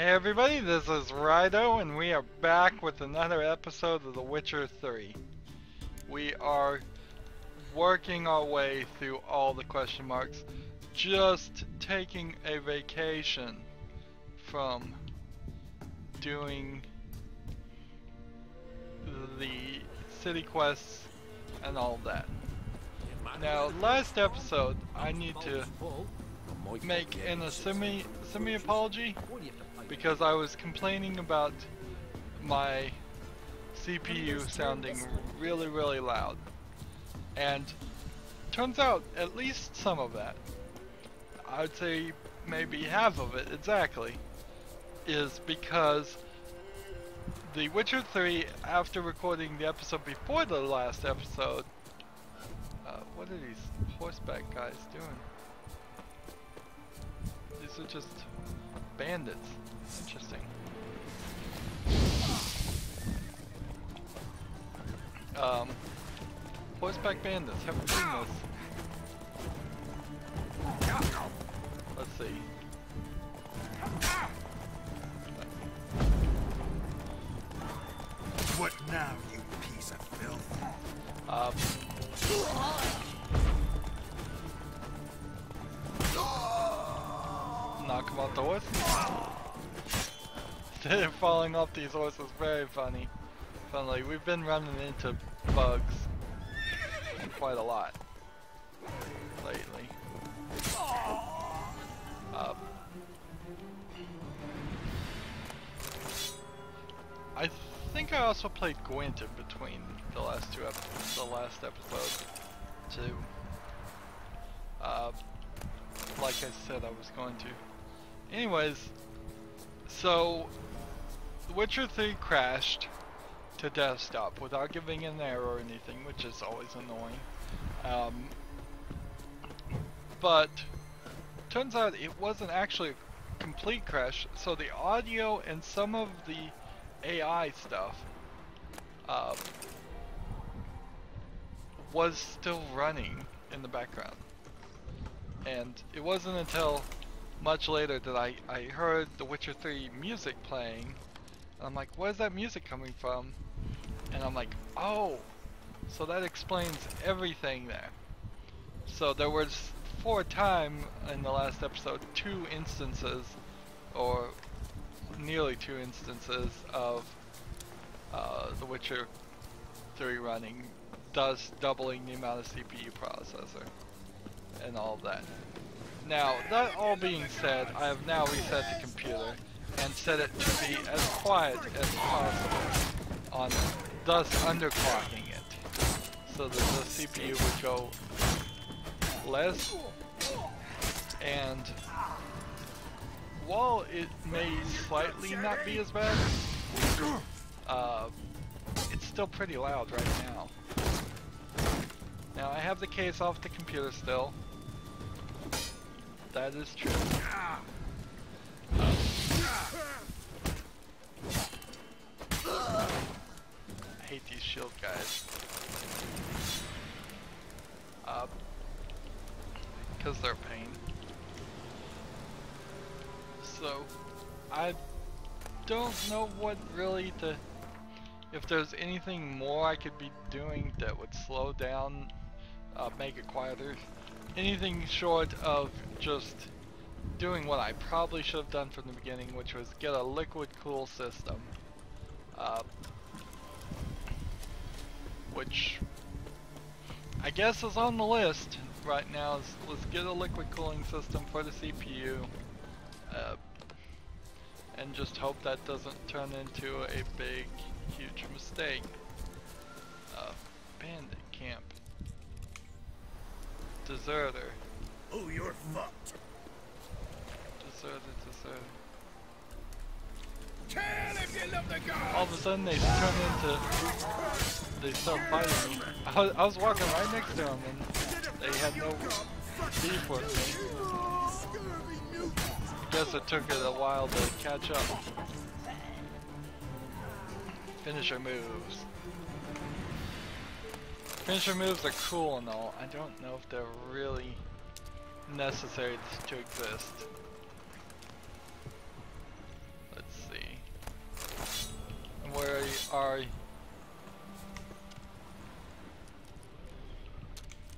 Hey everybody, this is Rydo, and we are back with another episode of The Witcher 3. We are working our way through all the question marks, just taking a vacation from doing the city quests and all that. Now, last episode, I need to make a semi-apology because I was complaining about my CPU sounding really loud, and turns out at least some of that, I'd say maybe half of it exactly, is because The Witcher 3, after recording the episode before the last episode, what are these horseback guys doing? These are just bandits. Interesting. Horseback bandits. Haven't seen this. Let's see. What now, you piece of filth? Knock him off the horse. They're falling off these horses. Very funny. Funnily, we've been running into bugs quite a lot lately. I think I also played Gwent in between the last two episodes, the last episode too. Like I said I was going to. Anyways, so The Witcher 3 crashed to desktop without giving an error or anything, which is always annoying. But turns out it wasn't actually a complete crash, so the audio and some of the AI stuff was still running in the background. And it wasn't until much later that I heard The Witcher 3 music playing, and I'm like, where's that music coming from? And I'm like, oh, so that explains everything there. So there was, for a time in the last episode, 2 instances, or nearly 2 instances of The Witcher 3 running, thus doubling the amount of CPU processor and all of that. Now, that all being said, I have now reset the computer and set it to be as quiet as possible, thus underclocking it, so that the CPU would go less. And while it may slightly not be as bad, it's still pretty loud right now. Now I have the case off the computer still. That is true. I hate these shield guys. Because they're a pain. So, I don't know what really if there's anything more I could be doing that would slow down, make it quieter. Anything short of just doing what I probably should have done from the beginning, which was get a liquid cool system. Which I guess is on the list right now. Let's get a liquid cooling system for the CPU. And just hope that doesn't turn into a big, huge mistake. Bandit camp. Deserter. Oh, you're fucked. Deserter. Kill if you love the gods. All of a sudden they start fighting me. I was walking right next to them and they had no beef with me. Guess it took it a while to catch up. Finisher moves. Finisher moves are cool and all. I don't know if they're really necessary to exist. are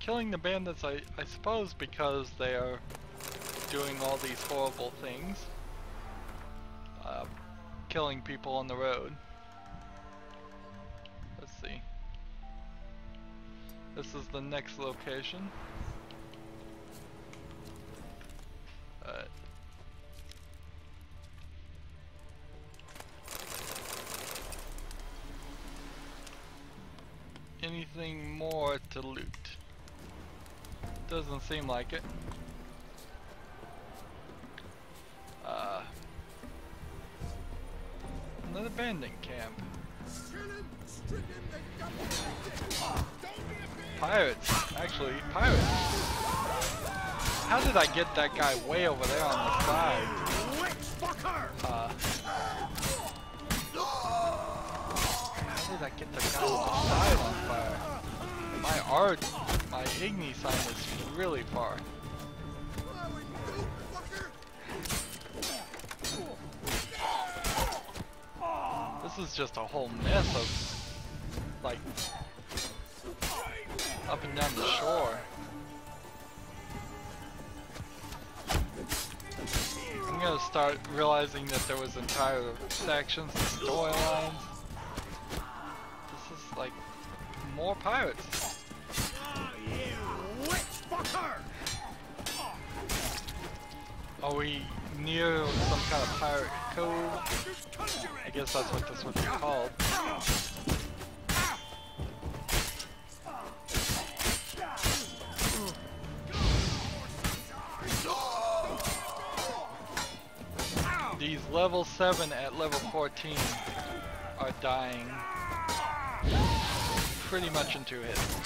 killing the bandits, I suppose, because they are doing all these horrible things. Killing people on the road. Let's see. This is the next location. Anything more to loot? Doesn't seem like it. Another bandit camp. Pirates, actually, pirates. How did I get that guy way over there on the side? How did I get the guy on the side on fire? My igni sign is really far. This is just a whole mess of, like, up and down the shore. I'm gonna start realizing that there was entire sections and storylines. This is like more pirates. Are we near some kind of pirate cove? I guess that's what this would be called. These level 7 at level 14 are dying pretty much in 2 hits.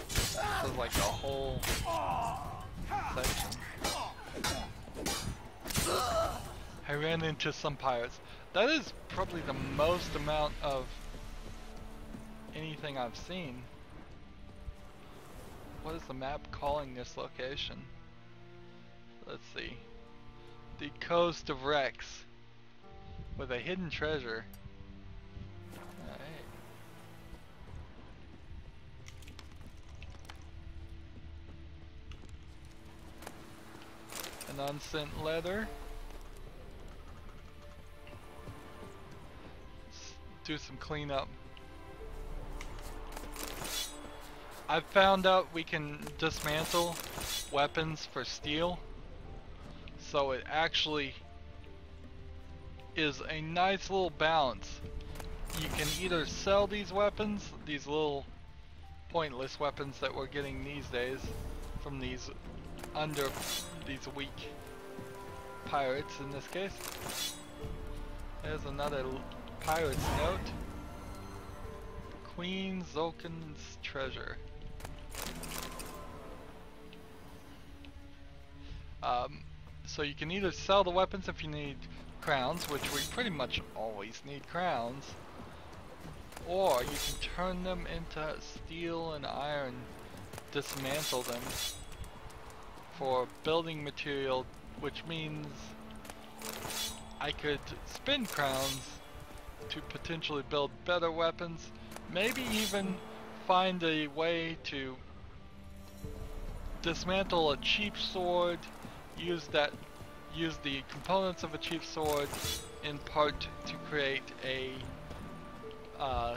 This is like a whole section. I ran into some pirates. That is probably the most amount of anything I've seen. What is the map calling this location? Let's see. The coast of Rex with a hidden treasure. Alright. An unsent letter. Let's do some cleanup. I've found out we can dismantle weapons for steel, so it actually is a nice little balance. You can either sell these weapons, these little pointless weapons that we're getting these days from these weak pirates in this case. There's another pirate's note. Queen Zolkin's treasure. So you can either sell the weapons if you need crowns, which we pretty much always need crowns, or you can turn them into steel and iron, dismantle them for building material, which means I could spend crowns to potentially build better weapons, maybe even find a way to dismantle a cheap sword, use the components of a cheap sword in part to create a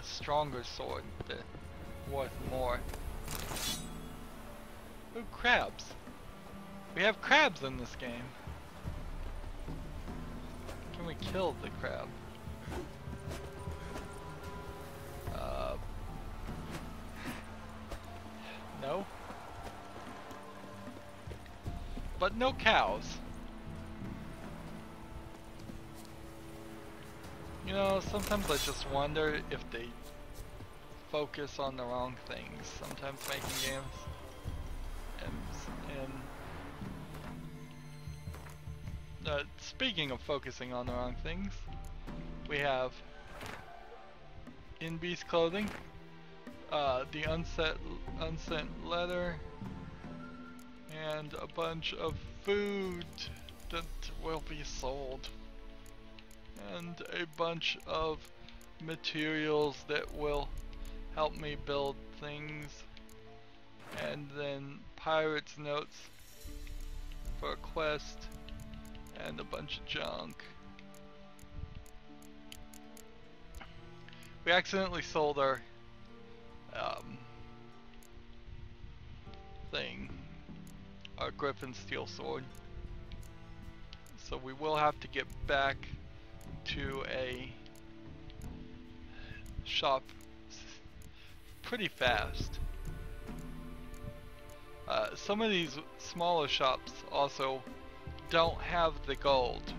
stronger sword that's worth more. Ooh, crabs. We have crabs in this game. Can we kill the crab? No. But no cows. You know, sometimes I just wonder if they focus on the wrong things. Sometimes making games. And speaking of focusing on the wrong things, we have in beast clothing, the unsent letter, and a bunch of food. that will be sold, and a bunch of materials that will help me build things, and then pirate's notes for a quest, and a bunch of junk. We accidentally sold our thing, our griffin steel sword, so we will have to get back to a shop pretty fast. Some of these smaller shops also don't have the gold.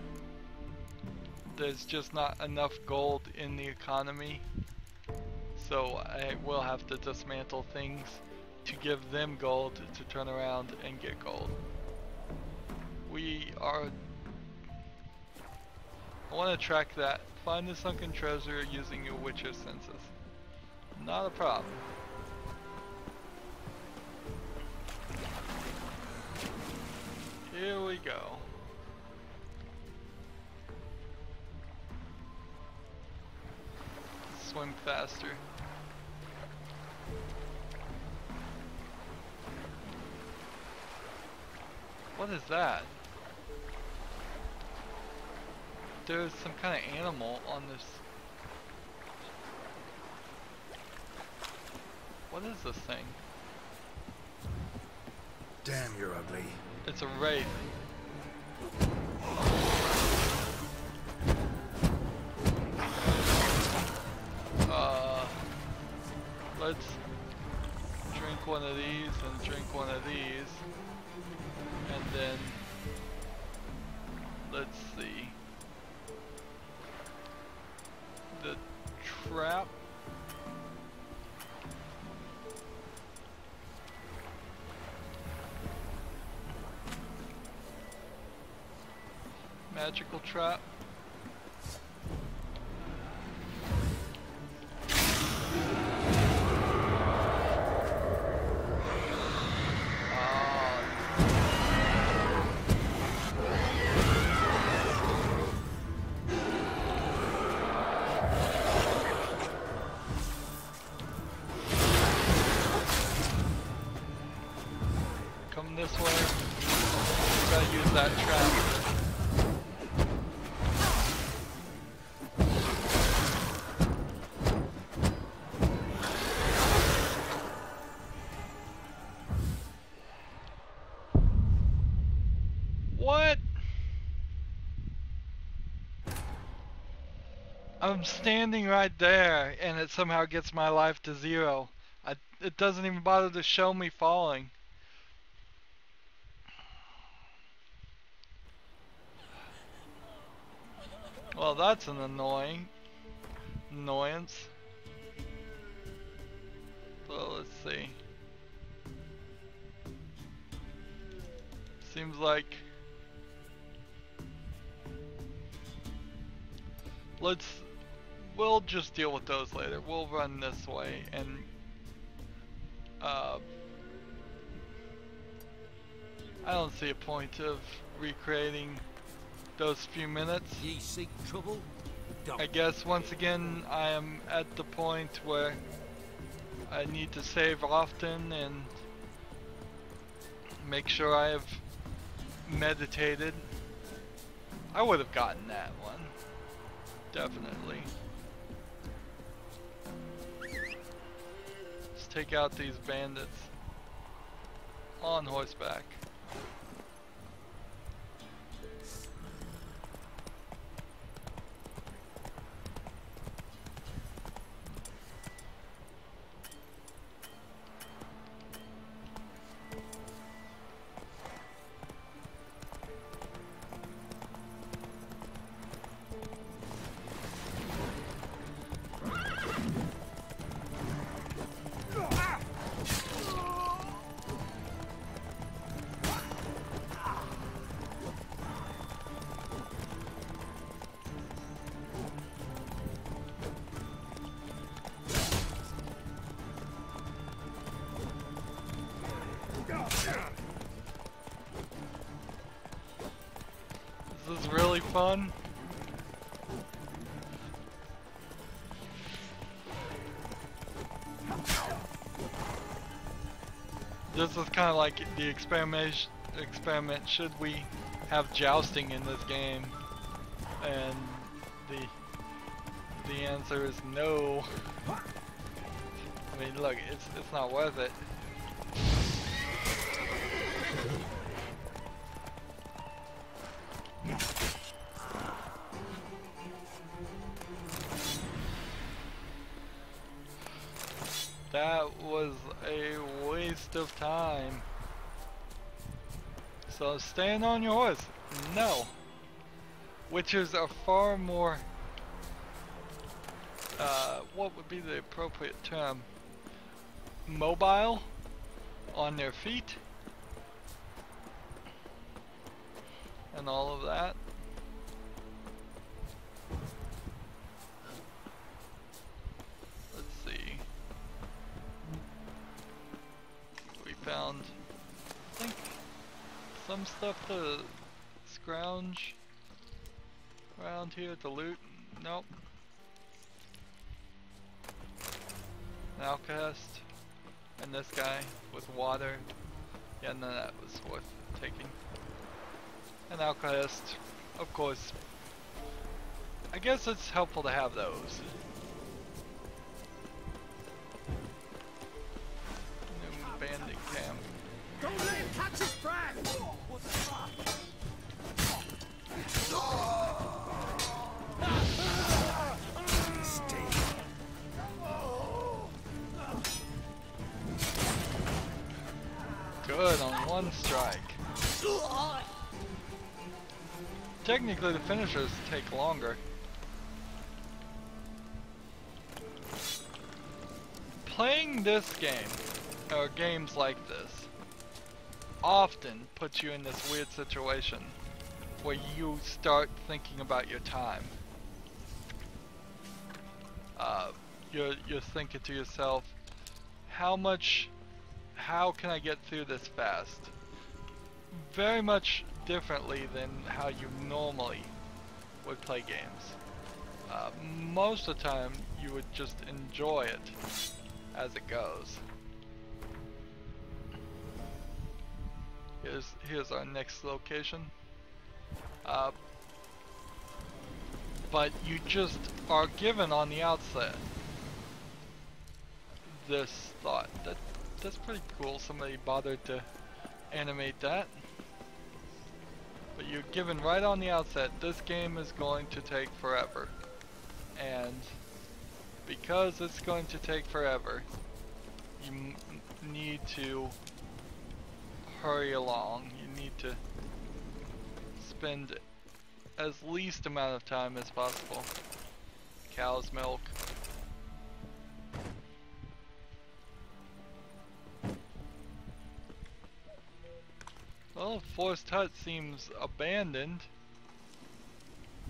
There's just not enough gold in the economy, so I will have to dismantle things to give them gold to turn around and get gold. I want to track that. Find the sunken treasure using your Witcher senses. Not a problem. Here we go. Swim faster. What is that? There's some kind of animal on this. What is this thing? Damn, you're ugly. It's a wraith. Let's drink one of these and drink one of these, and then let's see. The trap. Magical trap. Come this way. Gotta use that trap. What? I'm standing right there and it somehow gets my life to 0. It doesn't even bother to show me falling. Well, that's an annoyance. So let's see. Seems like we'll just deal with those later. We'll run this way and I don't see a point of recreating those few minutes. Ye seek trouble? I guess once again I am at the point where I need to save often and make sure I have meditated. I would have gotten that one. Definitely. Let's take out these bandits on horseback. really fun. This is kind of like the experiment. Should we have jousting in this game? And the answer is no. I mean, look, it's not worth it. That was a waste of time. So staying on your horse, no. Witches are far more, what would be the appropriate term? Mobile on their feet and all of that. Let's see. We found, I think, some stuff to scrounge around here to loot. Nope. An alchemist and this guy with water. Yeah, none of that was worth taking. An alchemist, of course. I guess it's helpful to have those. New bandit camp. Don't let him catch his breath! What the fuck? Good on one strike. Technically the finishers take longer. Playing this game, or games like this, often puts you in this weird situation where you start thinking about your time. You're thinking to yourself, how can I get through this fast? Very much differently than how you normally would play games. Most of the time you would just enjoy it as it goes. Here's our next location. But you just are given on the outset this thought. That's pretty cool, somebody bothered to animate that. But you're given right on the outset, this game is going to take forever. And because it's going to take forever, you need to hurry along. You need to spend as least amount of time as possible. Cow's milk. Well, Forest Hut seems abandoned,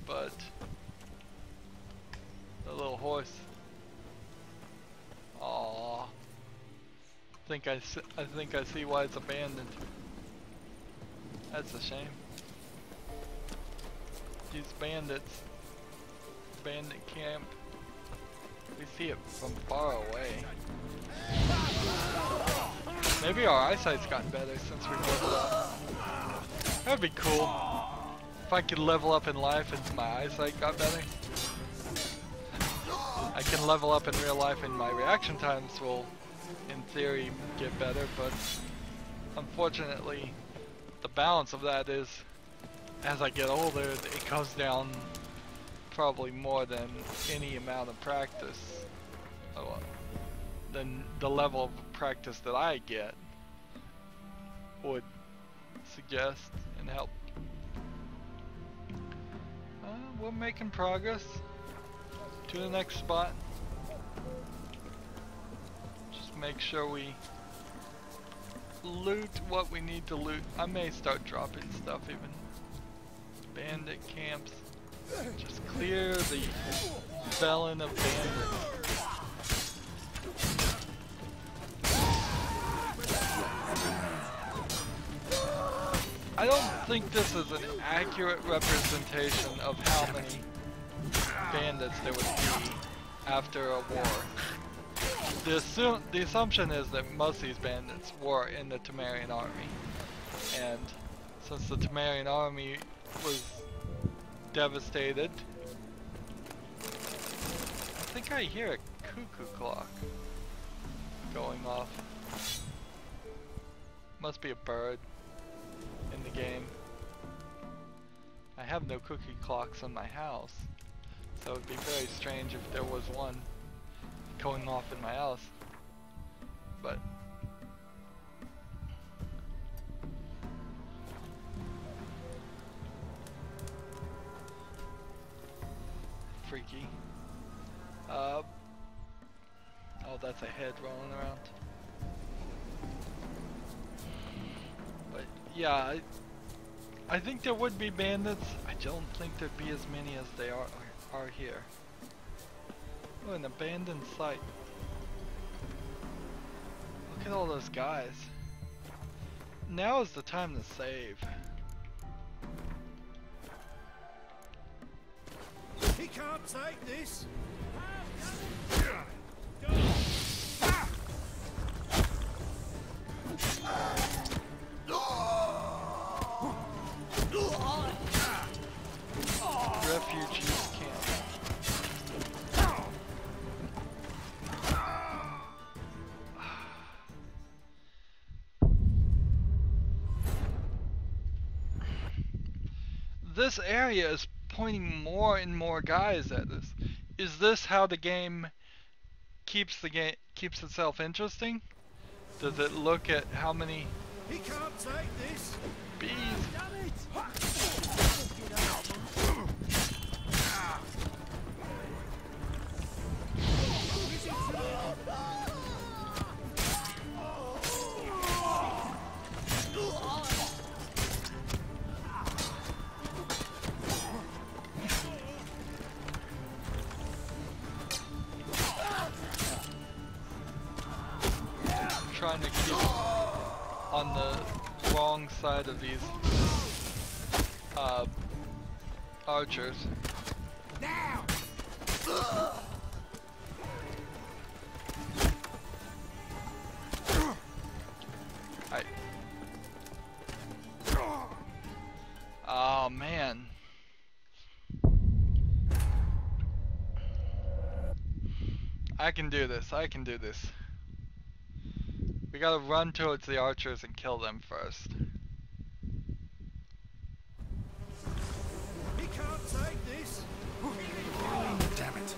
but the little horse. Aww. I think I see why it's abandoned. That's a shame. These bandits, bandit camp. We see it from far away. Maybe our eyesight's gotten better since we leveled up. That'd be cool. If I could level up in life and my eyesight got better. I can level up in real life and my reaction times will, in theory, get better, but unfortunately, the balance of that is, as I get older, it goes down probably more than any amount of practice. Than the level of practice that I get would suggest and help. We're making progress to the next spot. Just make sure we loot what we need to loot. I may start dropping stuff even. Bandit camps. Just clear the felon of bandits. I don't think this is an accurate representation of how many bandits there would be after a war. The assumption is that most of these bandits were in the Temerian army, and since the Temerian army was devastated, I think I hear a cuckoo clock going off. Must be a bird in the game. I have no cookie clocks in my house, so it'd be very strange if there was one going off in my house. But freaky. Oh, that's a head rolling around. But yeah, I think there would be bandits. I don't think there'd be as many as they are here. Oh, an abandoned site. Look at all those guys. Now is the time to save. He can't take this. Refugees camp. This area is pointing more and more guys at us. Is this how the game keeps itself interesting? Does it look at how many He can't take this. bees? Damn it! Trying to keep on the wrong side of these archers. Now! Oh man. I can do this. I can do this. We gotta run towards the archers and kill them first. He can't take this. Damn it.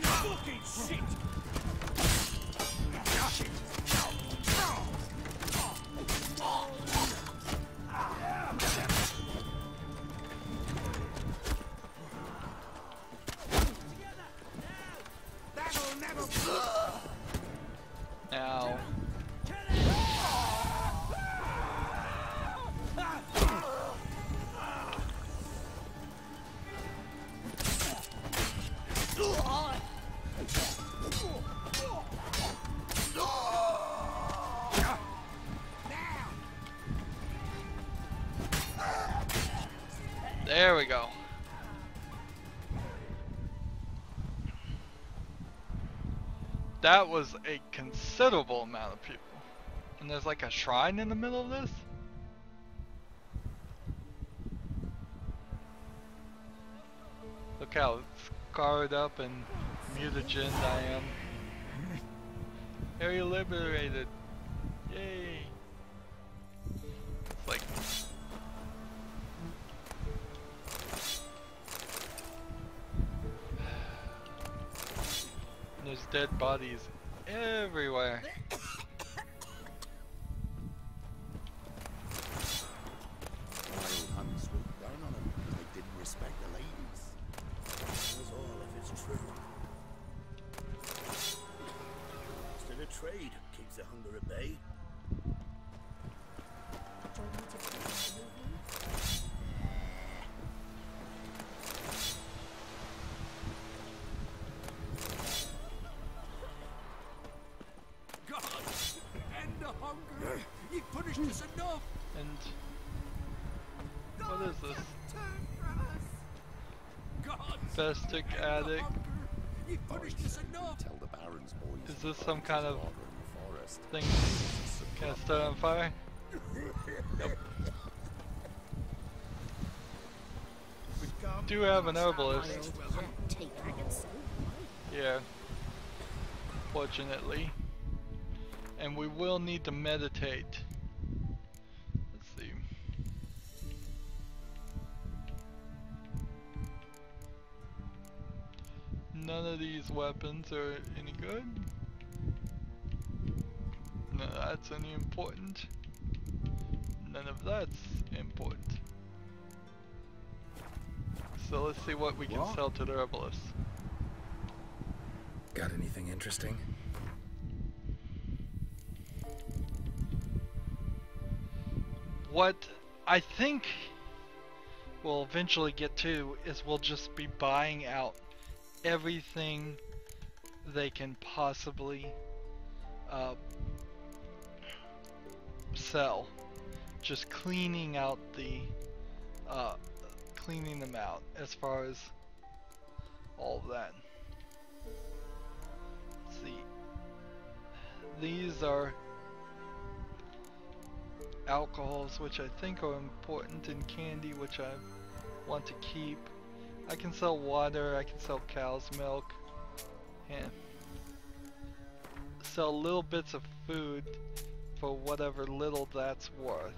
Fucking shit! That'll never. Now, there we go. That was a considerable amount of people. And there's like a shrine in the middle of this? Look how scarred up and mutagened I am. Area liberated. Yay. It's like... There's dead bodies everywhere. Wild hunts swooped down on them because they didn't respect the ladies. That's all if it's true. Instead of trade, keeps the hunger at bay. Join me to is this? Turn from us. God, Festic attic. you punished us enough. Tell the Baron's boys. Is this some kind of in the forest. thing? Can I start on fire? Nope. We do have an herbalist. Yeah. Fortunately. And we will need to meditate. Let's see. None of these weapons are any good. None of that's any important. None of that's important. So let's see what we can sell to the herbalist. Got anything interesting? What I think we'll eventually get to is we'll just be buying out everything they can possibly sell. Just cleaning out the cleaning them out as far as all of that. Let's see. These are alcohols, which I think are important, and candy, which I want to keep. I can sell water, I can sell cow's milk, and sell little bits of food for whatever little that's worth.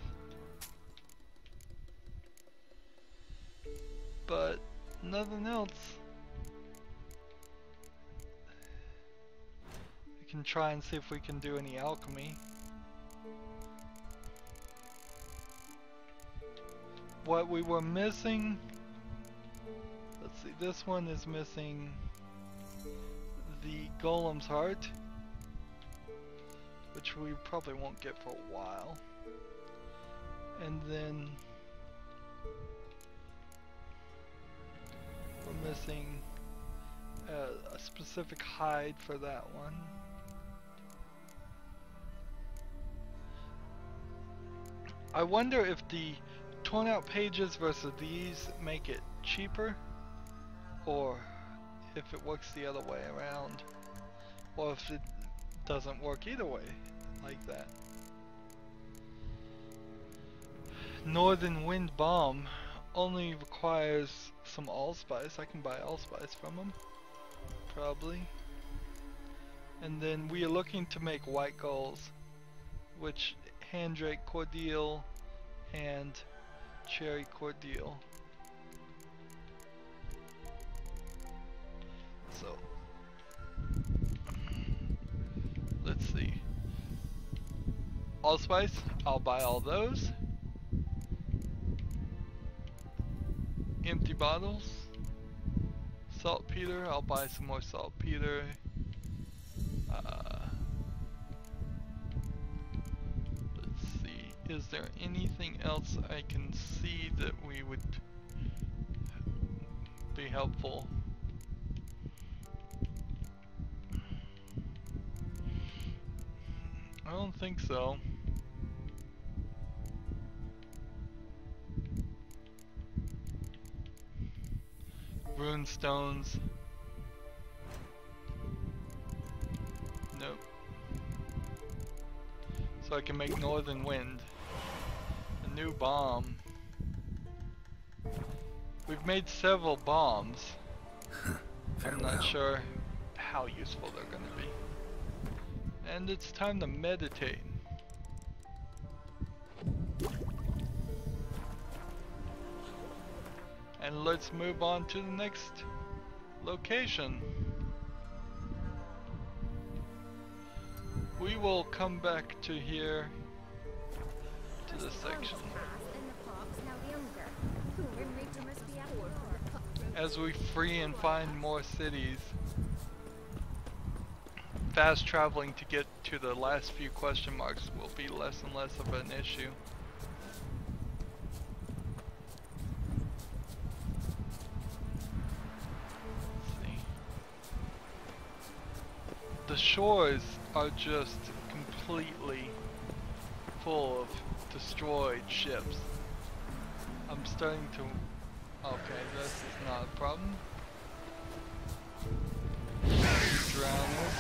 But nothing else. We can try and see if we can do any alchemy. What we were missing, let's see, this one is missing the golem's heart, which we probably won't get for a while. And then we're missing a specific hide for that one. I wonder if the torn out pages versus these make it cheaper, or if it works the other way around, or if it doesn't work either way like that. Northern Wind Bomb only requires some allspice. I can buy allspice from them, probably. And then we are looking to make white gulls, which Handrake Cordial and Cherry Cordial. So let's see. Allspice, I'll buy all those. Empty bottles. Saltpeter, I'll buy some more saltpeter. Let's see, is there anything else I can see that we would be helpful? I don't think so. Rune stones. Nope. So I can make Northern Wind. A new bomb. We've made several bombs. I'm not sure how useful they're gonna be. And it's time to meditate. And let's move on to the next location. We will come back to here, to this section, as we free and find more cities. Fast traveling to get to the last few question marks will be less and less of an issue. The shores are just completely full of destroyed ships. I'm starting to... Okay, this is not a problem. Drowners.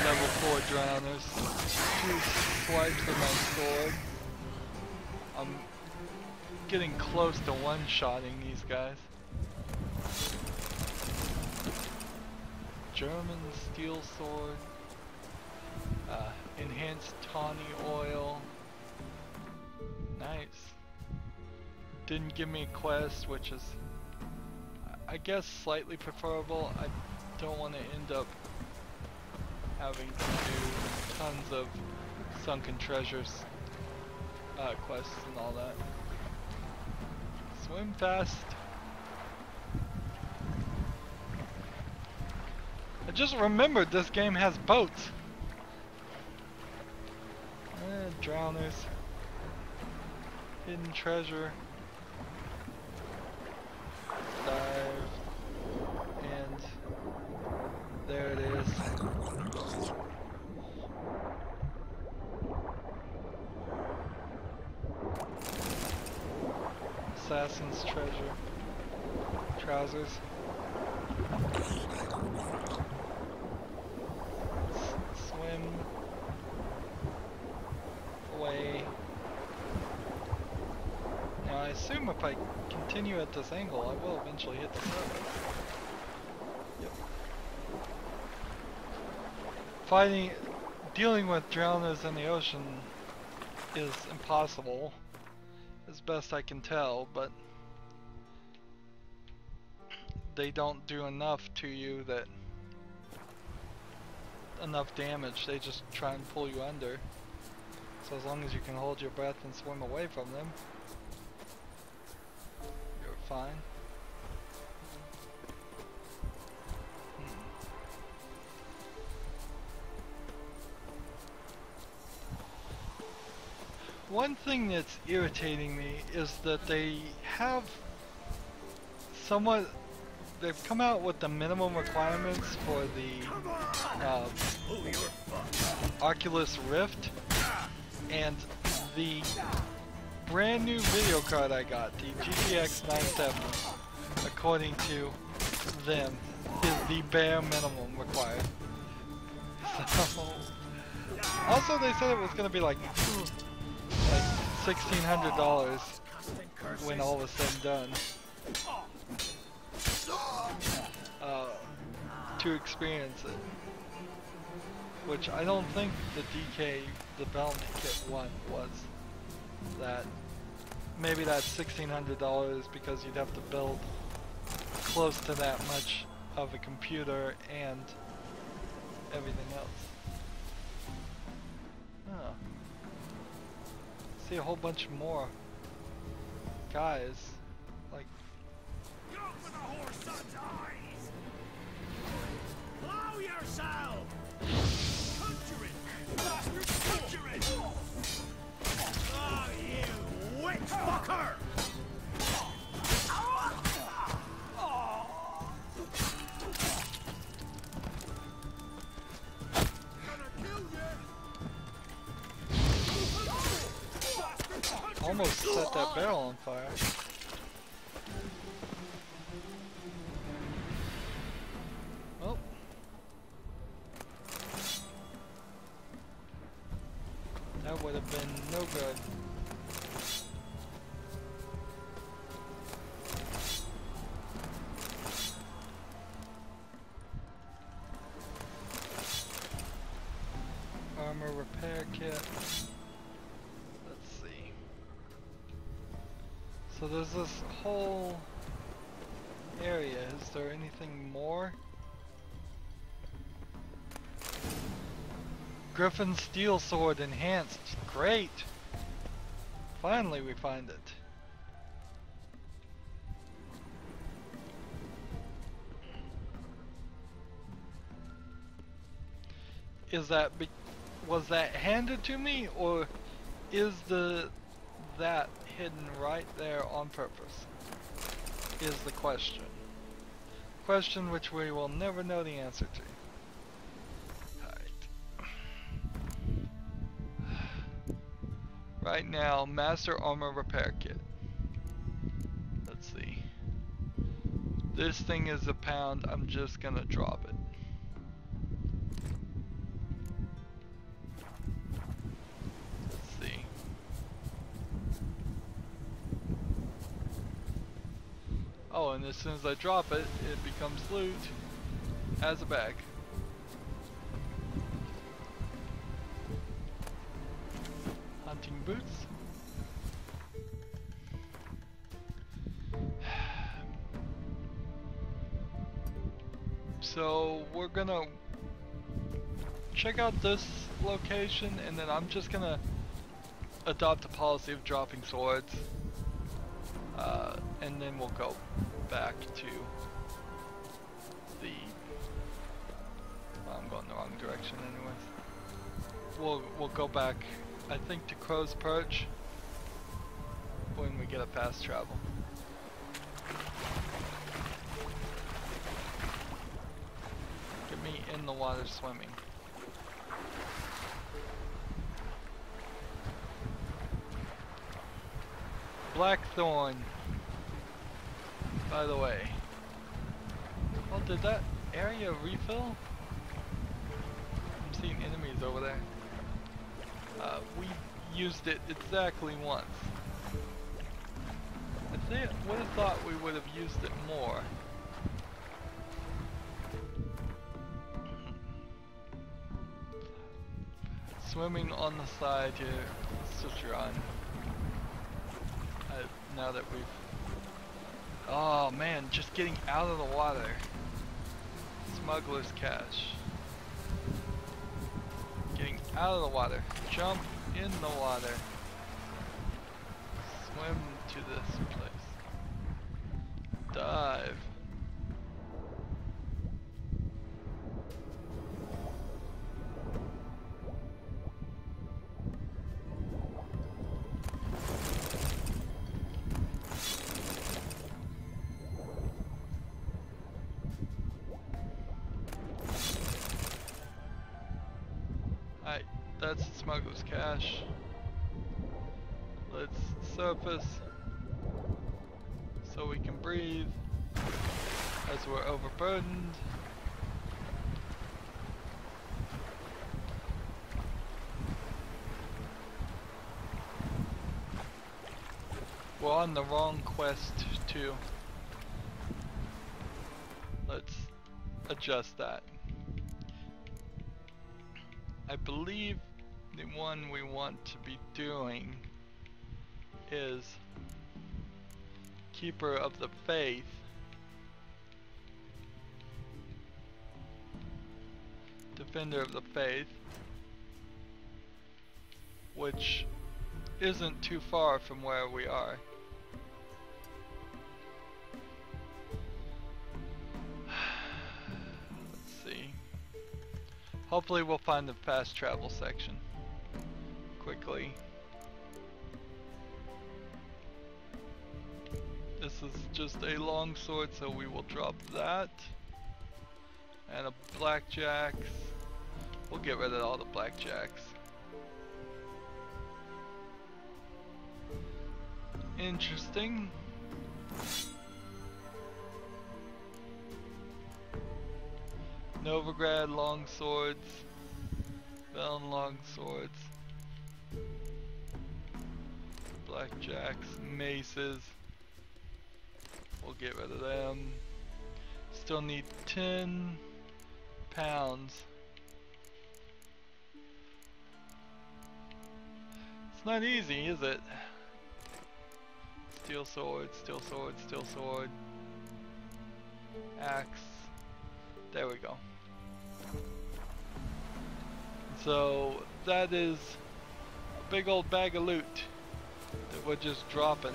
Level 4 drowners. 2 swipes of my sword. I'm getting close to one-shotting these guys. German steel sword. Enhanced tawny oil. Nice. Didn't give me a quest, which is, I guess, slightly preferable. I don't want to end up having to do tons of sunken treasures quests and all that. Swim fast. I just remembered this game has boats. Drowners. Hidden treasure. Dive. And there it is. Assassin's treasure. Trousers. Swim away. Now I assume if I continue at this angle, I will eventually hit the surface. Yep. Dealing with drowners in the ocean is impossible, as best I can tell, but they don't do enough to you that enough damage. They just try and pull you under. So as long as you can hold your breath and swim away from them, you're fine. One thing that's irritating me is that they have somewhat, they've come out with the minimum requirements for the Oculus Rift, and the brand new video card I got, the GTX 970, according to them, is the bare minimum required. So, also they said it was going to be like $1,600 when all is said and done to experience it, which I don't think the DK development kit one was that. Maybe that's $1,600 because you'd have to build close to that much of a computer and everything else. Oh. See a whole bunch more guys, like. Go for the whoreson's eyes! Blow yourself! Conjure it! Bastard, conjure it! Oh, you witch fucker! Almost set that barrel on fire. Oh. That would have been no good. Armor repair kit. So there's this whole area. Is there anything more? Griffin steel sword enhanced. Great! Finally we find it. Is that was that handed to me, or is that hidden right there on purpose? Is the question. Question which we will never know the answer to. Alright. Right now, Master Armor Repair Kit. Let's see. This thing is £1. I'm just gonna drop it. Let's see. Oh, and as soon as I drop it, it becomes loot as a bag. Hunting boots. So we're gonna check out this location, and then I'm just gonna adopt a policy of dropping swords, and then we'll go back to the. Well, I'm going the wrong direction, anyways. We'll go back, I think, to Crow's Perch when we get a fast travel. Get me in the water swimming. Blackthorn. By the way. Oh, did that area refill? I'm seeing enemies over there. We used it exactly once. I would have thought we would have used it more. Swimming on the side here, Citron. Now that we've... Oh man, just getting out of the water. Smuggler's cache. Getting out of the water. Jump in the water. Swim to this place. Dive. Alright, that's the smuggler's cache. Let's surface so we can breathe as we're overburdened. We're on the wrong quest too. Let's adjust that. I believe the one we want to be doing is Keeper of the Faith. Defender of the Faith, which isn't too far from where we are. Let's see. Hopefully we'll find the fast travel section quickly. This is just a long sword, so we will drop that. And a blackjacks. We'll get rid of all the blackjacks. Interesting. Novigrad long swords. Velen long swords. Blackjacks, maces. We'll get rid of them. Still need 10 pounds. It's not easy, is it? Steel sword, steel sword, steel sword. Axe. There we go. So that is a big old bag of loot that we're just dropping.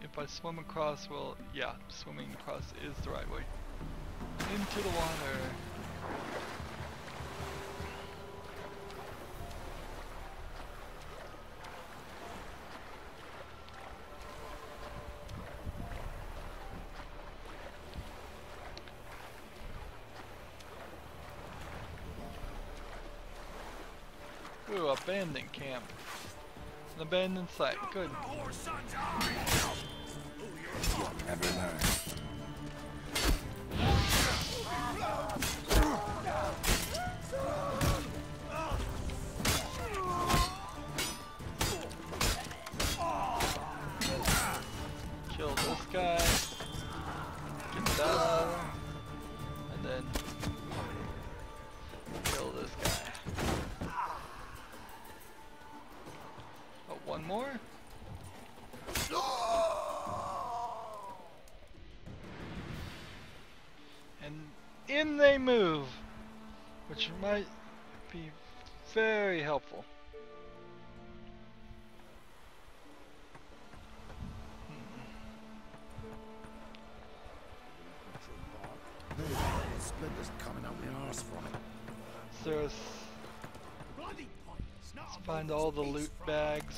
If I swim across, well, yeah, swimming across is the right way. Into the water. abandoned camp. An abandoned site. Good. Never learn. Kill this guy. Get that out. And then kill this guy. Oh, one more? And in they move, which might be very helpful. Splinters coming out my arse from it. So let's find all the loot bags.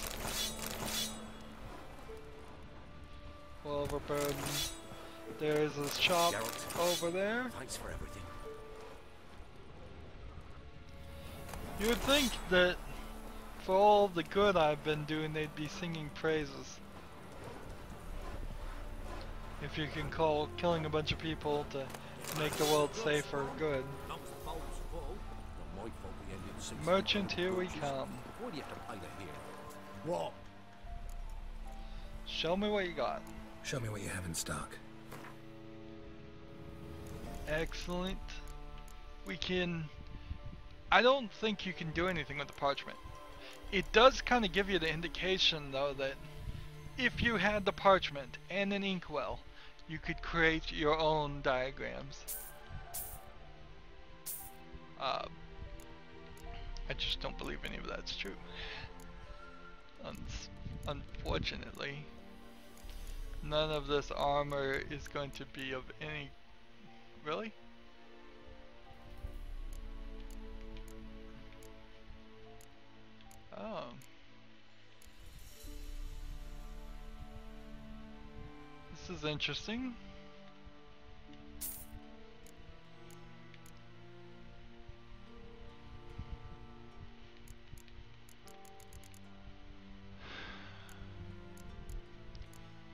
Well overburdened. There's this shop over there. Thanks for everything. You would think that for all the good I've been doing, they'd be singing praises. If you can call killing a bunch of people to make the world safer good. Merchant, here we come. Why do you have to pay the here? What? Show me what you got. Show me what you have in stock. Excellent. We can... I don't think you can do anything with the parchment. It does kind of give you the indication though that if you had the parchment and an inkwell, you could create your own diagrams. I just don't believe any of that's true. Unfortunately, none of this armor is going to be of any... Really? Oh. This is interesting.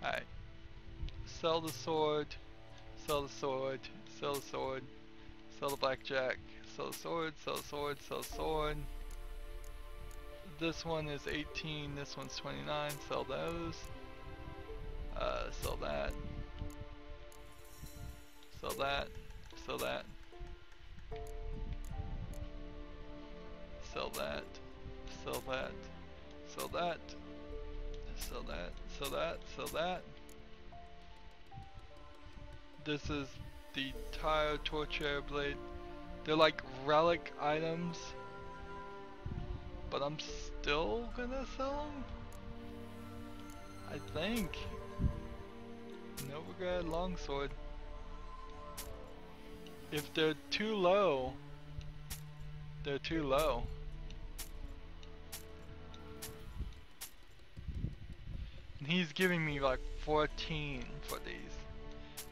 Alright. Sell the sword, sell the sword, sell the sword, sell the blackjack, sell the sword, sell the sword, sell the sword. This one is 18, this one's 29, sell those. Sell that. Sell that. Sell that. Sell that. Sell that. Sell that. Sell that. Sell that. Sell that. This is the tire torture blade. They're like relic items, but I'm still gonna sell them. I think. Novigrad longsword. If they're too low, they're too low. And he's giving me like 14 for these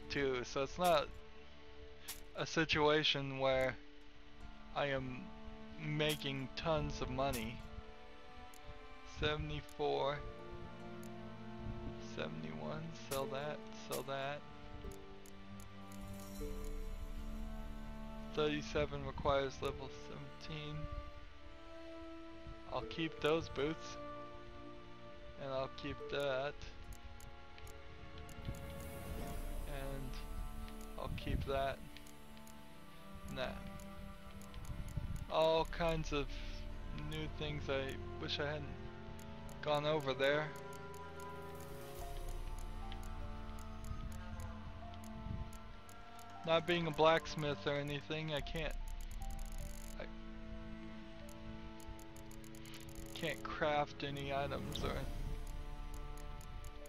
too, so it's not a situation where I am making tons of money. 74, 71, sell that, sell that. 37 requires level 17. I'll keep those boots. And I'll keep that. And I'll keep that. And that. All kinds of new things I wish I hadn't gone over there. Not being a blacksmith or anything, I can't craft any items or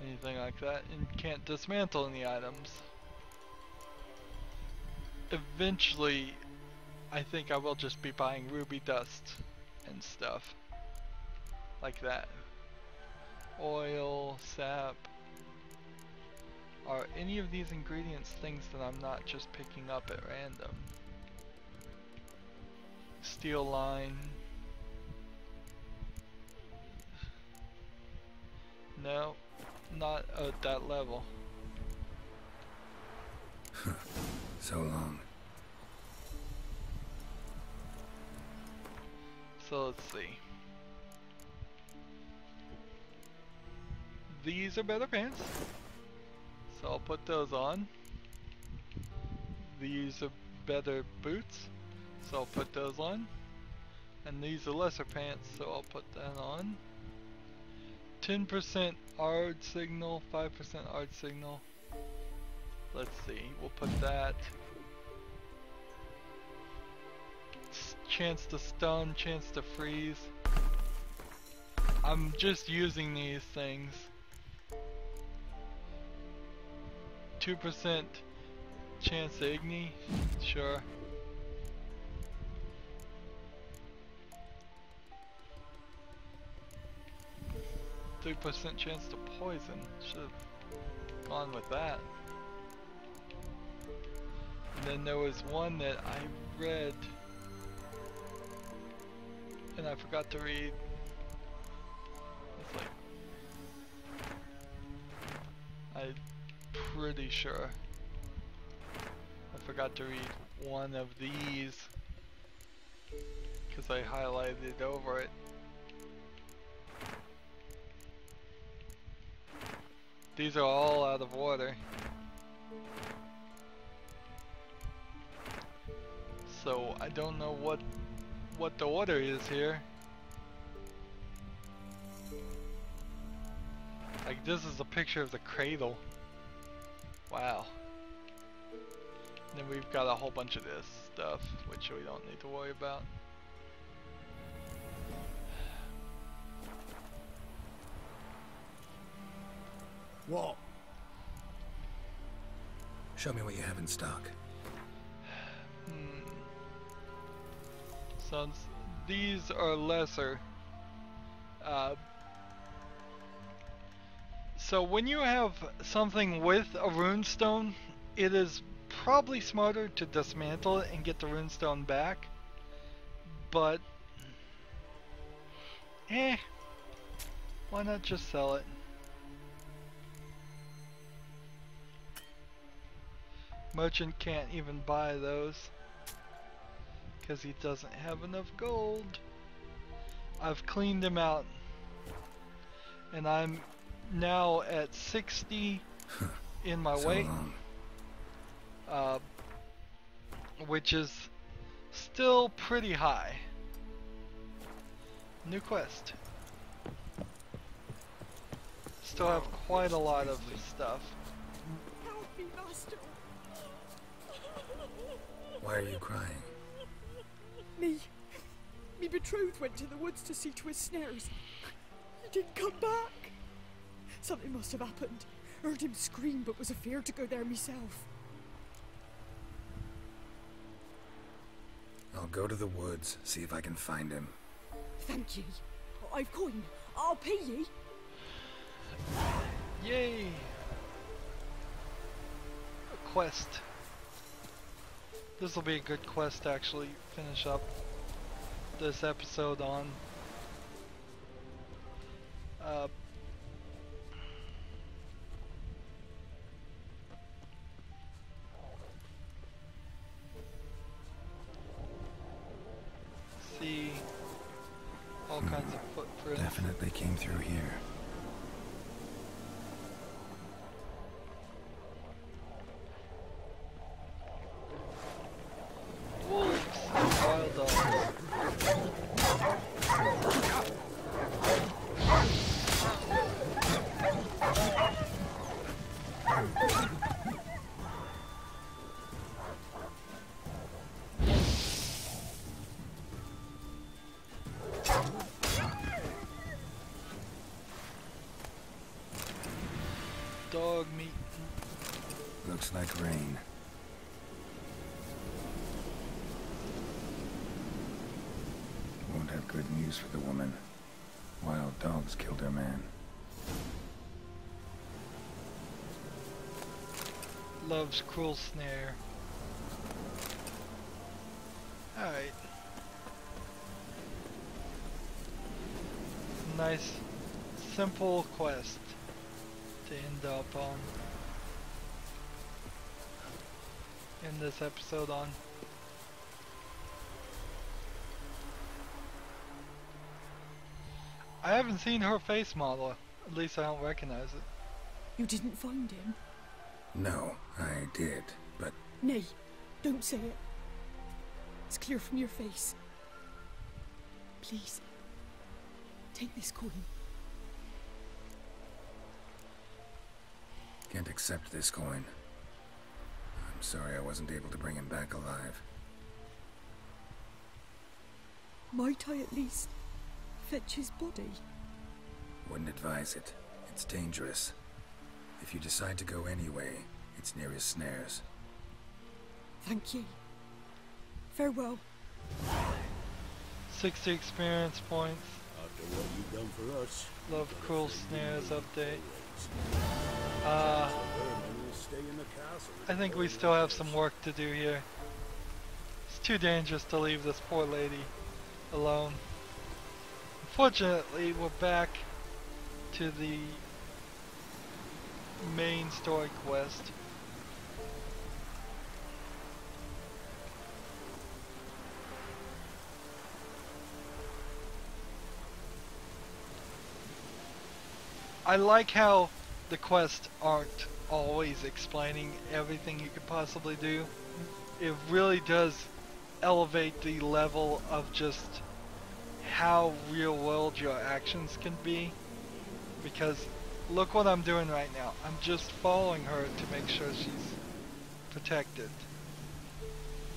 anything like that, and can't dismantle any items. Eventually, I think I will just be buying ruby dust and stuff like that. Oil, sap. Are any of these ingredients things that I'm not just picking up at random? Steel line. No, not at that level. So long. So let's see. These are better pants, so I'll put those on. These are better boots, so I'll put those on. And these are lesser pants, so I'll put that on. 10% ARD signal, 5% ARD signal. Let's see, we'll put that. Chance to stun, chance to freeze. I'm just using these things. 2% chance to igni, sure. Three percent chance to poison. Should have gone with that. And then there was one that I read and I forgot to read. It's like, I'm pretty sure I forgot to read one of these because I highlighted over it. These are all out of order. So I don't know what the order is here. Like, this is a picture of the cradle. Wow. And then we've got a whole bunch of this stuff, which we don't need to worry about. What? Show me what you have in stock. So these are lesser. So when you have something with a runestone, it is probably smarter to dismantle it and get the runestone back. But, why not just sell it? Merchant can't even buy those because he doesn't have enough gold. I've cleaned him out and I'm now at 60 in my weight, which is still pretty high. New quest. Still have quite a lot of stuff. Help me, master. Why are you crying? Me betrothed went to the woods to see to his snares. He didn't come back. Something must have happened. Heard him scream, but was afeard to go there myself. I'll go to the woods, see if I can find him. Thank ye. I've coin. I'll pay ye. Yay! A quest. This will be a good quest to actually finish up this episode on. See all kinds of footprints. Definitely came through here. Wolves and wild dogs. Dog meat. Looks like rain. Won't have good news for the woman. Wild dogs killed her man. Love's cruel snare. Alright. Nice simple quest to end up on in this episode on. I haven't seen her face model, at least I don't recognize it. You didn't find him? No, I did, but Nay, don't say it. It's clear from your face. Please, take this coin. can't accept this coin. I'm sorry I wasn't able to bring him back alive. Might I at least fetch his body? Wouldn't advise it. It's dangerous. If you decide to go anyway, it's near his snares. Thank ye. Farewell. 60 experience points. After what you've done for us. Love Cruel Snares update. I think we still have some work to do here. It's too dangerous to leave this poor lady alone. Unfortunately, we're back to the main story quest. I like how the quests aren't always explaining everything you could possibly do. It really does elevate the level of just how real world your actions can be. Because look what I'm doing right now. I'm just following her to make sure she's protected.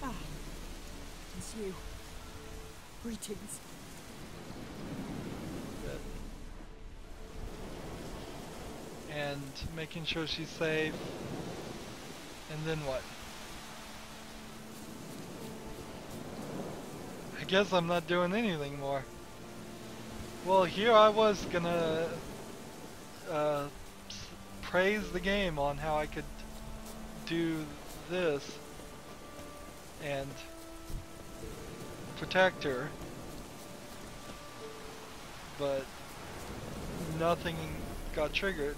Ah, it's you. Greetings. And making sure she's safe. And then what? I guess I'm not doing anything more. Well, here I was gonna praise the game on how I could do this and protect her, but nothing got triggered.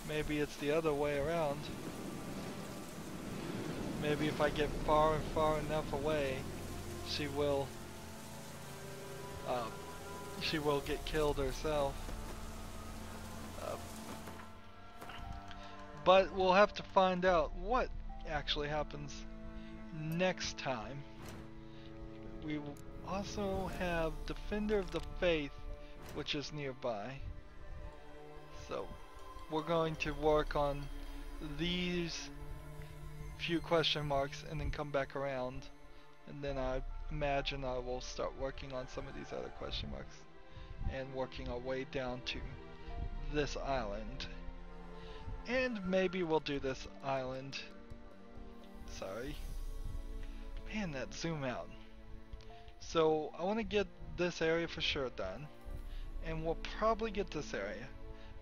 Maybe it's the other way around. Maybe if I get far enough away, she will get killed herself. But we'll have to find out what actually happens next time. We will also have Defender of the Faith, which is nearby. So we're going to work on these few question marks and then come back around, and then I imagine I will start working on some of these other question marks and working our way down to this island. And maybe we'll do this island. Sorry. Man, that zoom out. So I want to get this area for sure done, and we'll probably get this area.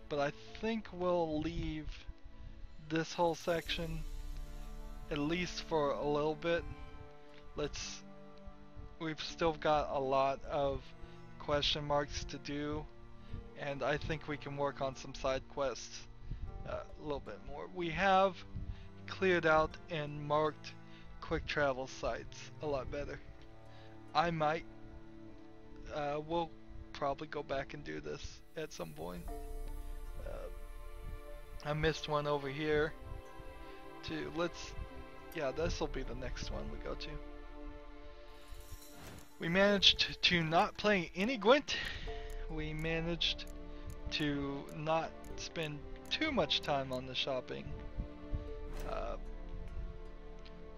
But I think we'll leave this whole section at least for a little bit. We've still got a lot of question marks to do, and I think we can work on some side quests a little bit more. We have cleared out and marked quick travel sites a lot better. We'll probably go back and do this at some point. I missed one over here too. Yeah, this will be the next one we go to. We managed to not play any Gwent. We managed to not spend too much time on the shopping.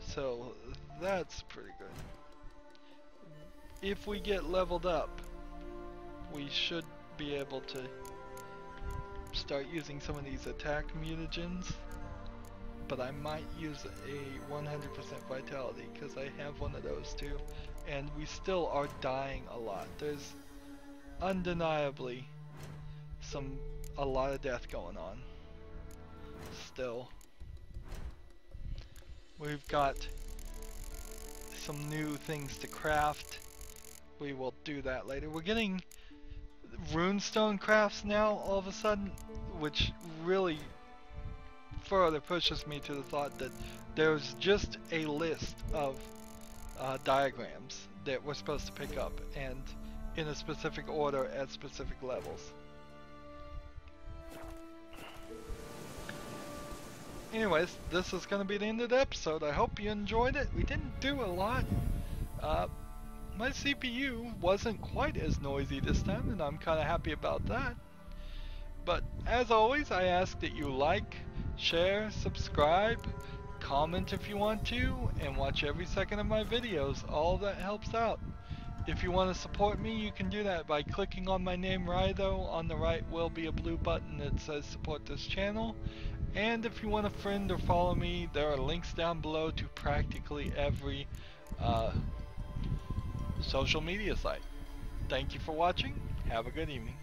So that's pretty good. If we get leveled up, we should be able to start using some of these attack mutagens, but I might use a 100% vitality because I have one of those too, and we still are dying a lot. There's undeniably a lot of death going on still. We've got some new things to craft. We will do that later. We're getting runestone crafts now all of a sudden, which really further pushes me to the thought that there's just a list of diagrams that we're supposed to pick up, and in a specific order at specific levels. Anyways, this is going to be the end of the episode. I hope you enjoyed it. We didn't do a lot. My CPU wasn't quite as noisy this time, and I'm kind of happy about that. But as always, I ask that you like, share, subscribe, comment if you want to, and watch every second of my videos. All that helps out. If you want to support me, you can do that by clicking on my name, Rydo. On the right will be a blue button that says support this channel. And if you want to friend or follow me, there are links down below to practically every social media site. Thank you for watching. Have a good evening.